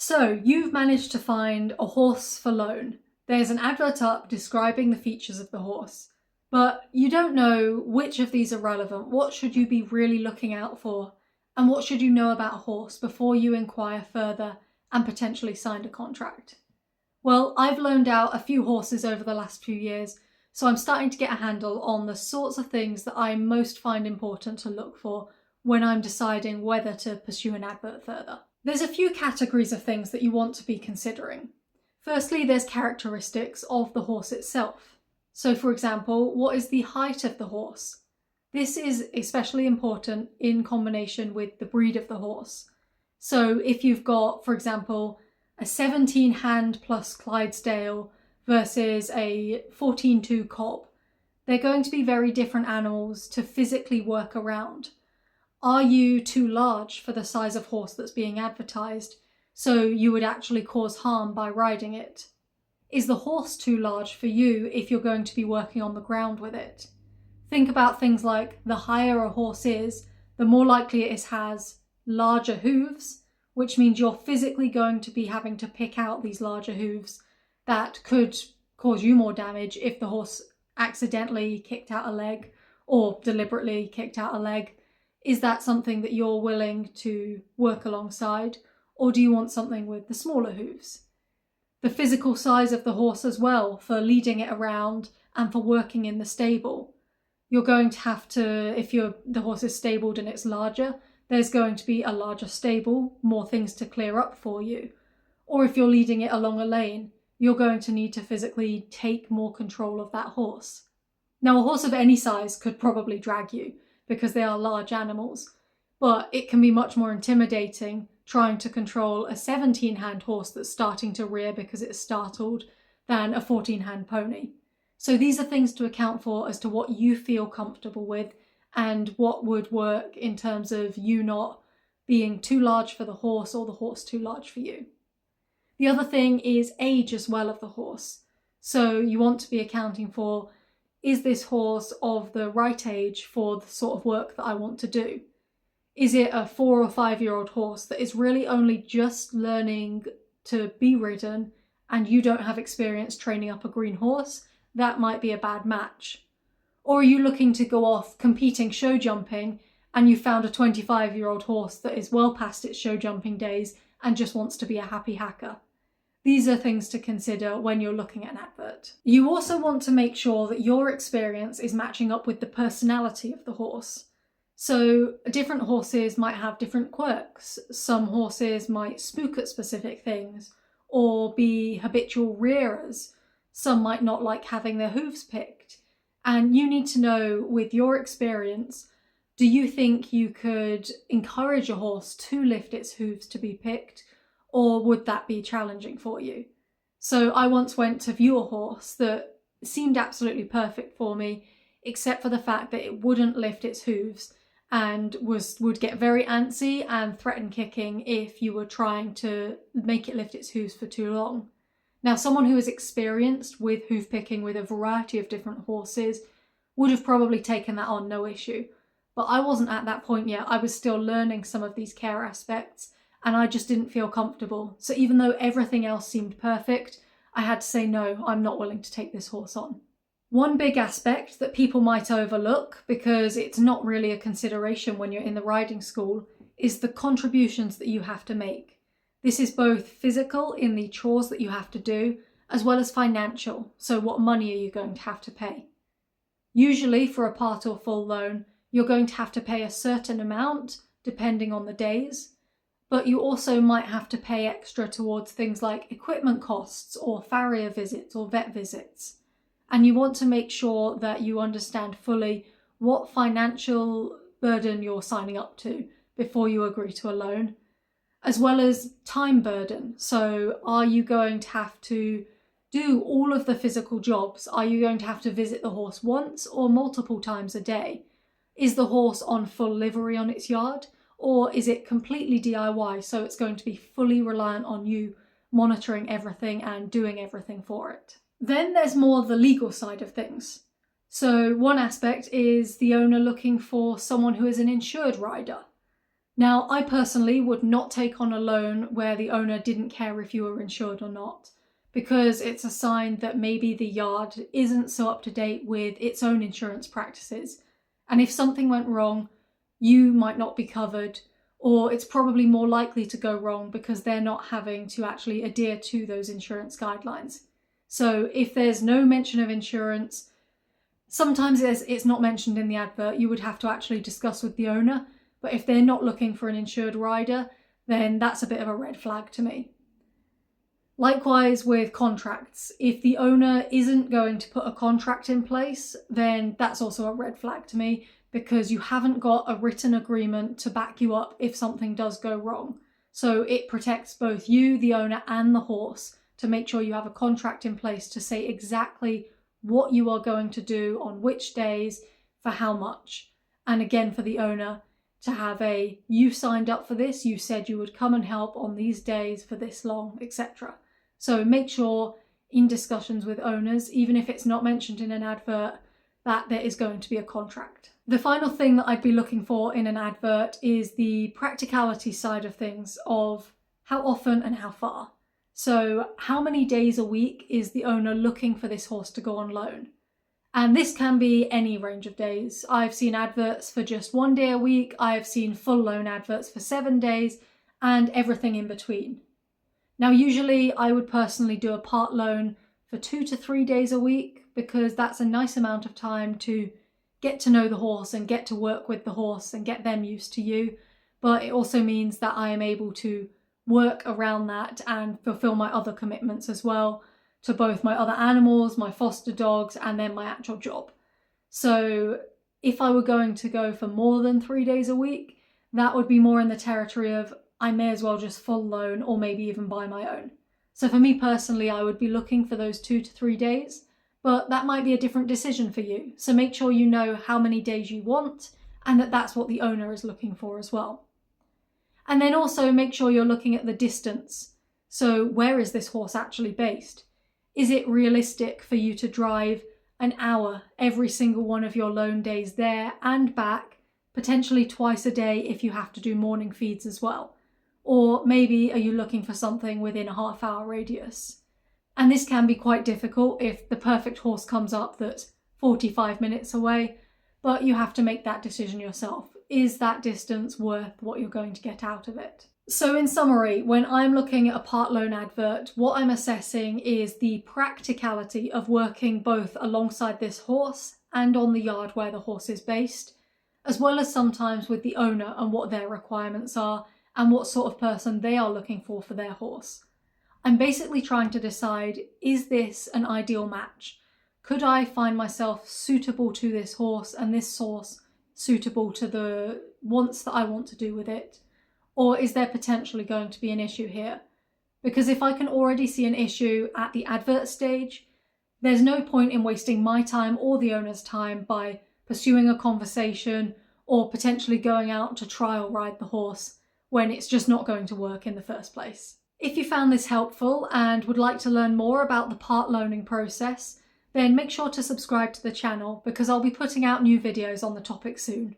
So you've managed to find a horse for loan. There's an advert up describing the features of the horse, but you don't know which of these are relevant. What should you be really looking out for? And what should you know about a horse before you inquire further and potentially sign a contract? Well, I've loaned out a few horses over the last few years, so I'm starting to get a handle on the sorts of things that I most find important to look for when I'm deciding whether to pursue an advert further. There's a few categories of things that you want to be considering. Firstly, there's characteristics of the horse itself. So for example, what is the height of the horse? This is especially important in combination with the breed of the horse. So if you've got, for example, a 17 hand plus Clydesdale versus a 14-2 cob, they're going to be very different animals to physically work around. Are you too large for the size of horse that's being advertised, so you would actually cause harm by riding it? Is the horse too large for you if you're going to be working on the ground with it? Think about things like the higher a horse is, the more likely it has larger hooves, which means you're physically going to be having to pick out these larger hooves that could cause you more damage if the horse accidentally kicked out a leg or deliberately kicked out a leg. Is that something that you're willing to work alongside, or do you want something with the smaller hooves? The physical size of the horse as well, for leading it around and for working in the stable. You're going to have to, if the horse is stabled and it's larger, there's going to be a larger stable, more things to clear up for you. Or if you're leading it along a lane, you're going to need to physically take more control of that horse. Now, a horse of any size could probably drag you, because they are large animals, but it can be much more intimidating trying to control a 17-hand horse that's starting to rear because it's startled than a 14-hand pony. So these are things to account for as to what you feel comfortable with and what would work in terms of you not being too large for the horse or the horse too large for you. The other thing is age as well of the horse. So you want to be accounting for, is this horse of the right age for the sort of work that I want to do? Is it a 4 or 5 year old horse that is really only just learning to be ridden and you don't have experience training up a green horse? That might be a bad match. Or are you looking to go off competing show jumping and you found a 25-year-old horse that is well past its show jumping days and just wants to be a happy hacker? These are things to consider when you're looking at an advert. You also want to make sure that your experience is matching up with the personality of the horse. So different horses might have different quirks. Some horses might spook at specific things or be habitual rearers. Some might not like having their hooves picked. And you need to know, with your experience, do you think you could encourage a horse to lift its hooves to be picked? Or would that be challenging for you? So I once went to view a horse that seemed absolutely perfect for me, except for the fact that it wouldn't lift its hooves and would get very antsy and threaten kicking if you were trying to make it lift its hooves for too long. Now, someone who is experienced with hoof picking with a variety of different horses would have probably taken that on no issue. But I wasn't at that point yet. I was still learning some of these care aspects, and I just didn't feel comfortable. So even though everything else seemed perfect, I had to say, no, I'm not willing to take this horse on. One big aspect that people might overlook, because it's not really a consideration when you're in the riding school, is the contributions that you have to make. This is both physical in the chores that you have to do, as well as financial. So what money are you going to have to pay? Usually for a part or full loan, you're going to have to pay a certain amount, depending on the days. But you also might have to pay extra towards things like equipment costs or farrier visits or vet visits. And you want to make sure that you understand fully what financial burden you're signing up to before you agree to a loan, as well as time burden. So are you going to have to do all of the physical jobs? Are you going to have to visit the horse once or multiple times a day? Is the horse on full livery on its yard? Or is it completely DIY, so it's going to be fully reliant on you monitoring everything and doing everything for it? Then there's more the legal side of things. So one aspect is the owner looking for someone who is an insured rider. Now, I personally would not take on a loan where the owner didn't care if you were insured or not, because it's a sign that maybe the yard isn't so up to date with its own insurance practices. And if something went wrong, you might not be covered, or it's probably more likely to go wrong because they're not having to actually adhere to those insurance guidelines. So if there's no mention of insurance, sometimes it's not mentioned in the advert, you would have to actually discuss with the owner. But if they're not looking for an insured rider, then that's a bit of a red flag to me. Likewise with contracts, if the owner isn't going to put a contract in place, then that's also a red flag to me, because you haven't got a written agreement to back you up if something does go wrong. So it protects both you, the owner, and the horse to make sure you have a contract in place to say exactly what you are going to do on which days, for how much. And again, for the owner, to have you signed up for this, you said you would come and help on these days for this long, etc. So make sure in discussions with owners, even if it's not mentioned in an advert, that there is going to be a contract. The final thing that I'd be looking for in an advert is the practicality side of things, of how often and how far. So how many days a week is the owner looking for this horse to go on loan? And this can be any range of days. I've seen adverts for just 1 day a week, I've seen full loan adverts for 7 days, and everything in between. Now, usually I would personally do a part loan for 2 to 3 days a week, because that's a nice amount of time to get to know the horse and get to work with the horse and get them used to you. But it also means that I am able to work around that and fulfill my other commitments as well, to both my other animals, my foster dogs, and then my actual job. So if I were going to go for more than 3 days a week, that would be more in the territory of I may as well just full loan, or maybe even buy my own. So for me personally, I would be looking for those 2 to 3 days, but that might be a different decision for you. So make sure you know how many days you want, and that that's what the owner is looking for as well. And then also make sure you're looking at the distance. So where is this horse actually based? Is it realistic for you to drive an hour every single one of your loan days there and back, potentially twice a day if you have to do morning feeds as well? Or maybe are you looking for something within a half-hour radius? And this can be quite difficult if the perfect horse comes up that's 45 minutes away, but you have to make that decision yourself. Is that distance worth what you're going to get out of it? So in summary, when I'm looking at a part loan advert, what I'm assessing is the practicality of working both alongside this horse and on the yard where the horse is based, as well as sometimes with the owner and what their requirements are and what sort of person they are looking for their horse. I'm basically trying to decide, is this an ideal match? Could I find myself suitable to this horse and this horse suitable to the wants that I want to do with it? Or is there potentially going to be an issue here? Because if I can already see an issue at the advert stage, there's no point in wasting my time or the owner's time by pursuing a conversation or potentially going out to trial ride the horse when it's just not going to work in the first place. If you found this helpful and would like to learn more about the part loaning process, then make sure to subscribe to the channel, because I'll be putting out new videos on the topic soon.